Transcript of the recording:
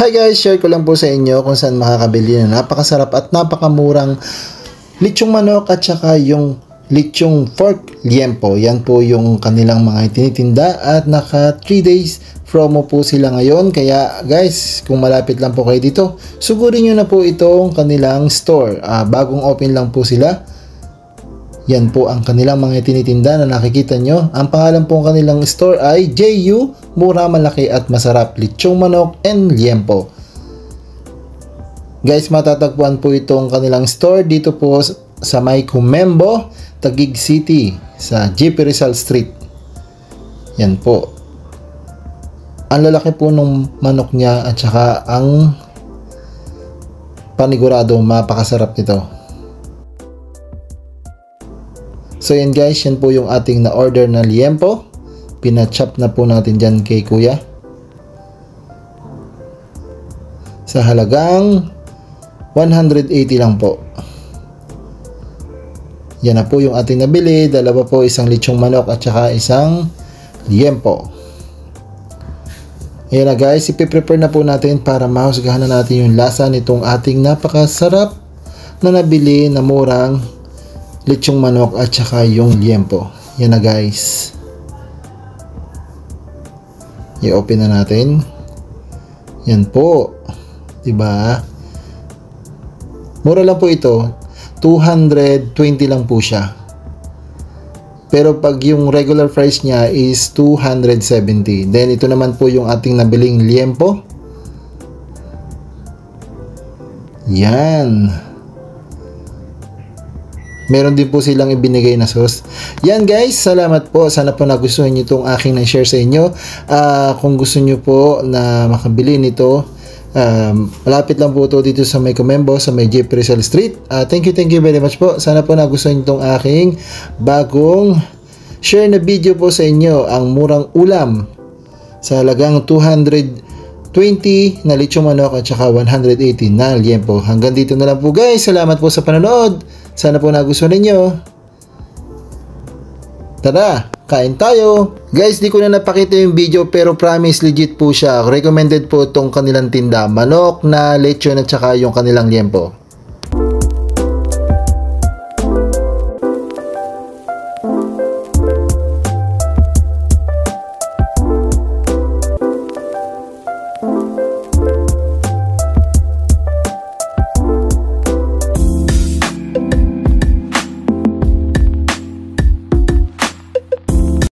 Hi guys, share ko lang po sa inyo kung saan makakabili na napakasarap at napakamurang lechong manok at saka yung lechong pork liempo. Yan po yung kanilang mga tinitinda at naka 3 days promo po sila ngayon. Kaya guys, kung malapit lang po kayo dito, sugurin nyo na po itong kanilang store. Bagong open lang po sila. Yan po ang kanilang mga tinitinda na nakikita nyo. Ang pangalan po ng kanilang store ay JU Mura, Malaki at Masarap Lechong Manok and Liempo. Guys, matatagpuan po itong kanilang store dito po sa May Comembo, Taguig City sa JP Rizal Street. Yan po. Ang lalaki po ng manok niya at saka ang panigurado mapakasarap nito. So yan guys, yan po yung ating na-order na liempo. Pinachop na po natin dyan kay kuya. Sa halagang 180 lang po. Yan na po yung ating nabili. Dalawa po, isang lechong manok at saka isang liempo. Ayan na guys, ipiprepare na po natin para mahusgahan na natin yung lasa nitong ating napakasarap na nabili na murang lechong manok at saka yung liempo. Yan na guys. I-open na natin. Yan po. Diba? Mura lang po ito. 220 lang po siya. Pero pag yung regular price niya is 270. Then ito naman po yung ating nabiling liempo. Yan. Meron din po silang ibinigay na sauce. Yan guys, salamat po. Sana po nagustuhan nyo itong aking na-share sa inyo. Kung gusto nyo po na makabili nito, malapit lang po ito dito sa May Comembo, sa May JP Rizal Street. Thank you very much po. Sana po nagustuhan nyo itong aking bagong share na video po sa inyo. Ang murang ulam sa halagang 220 na lechong manok at saka 180 na liempo. Hanggang dito na lang po guys. Salamat po sa panonood. Sana po nagustuhan ninyo. Tara, kain tayo. Guys, di ko na napakita yung video pero promise legit po siya. Recommended po itong kanilang tinda. Manok na lechon at saka yung kanilang liempo.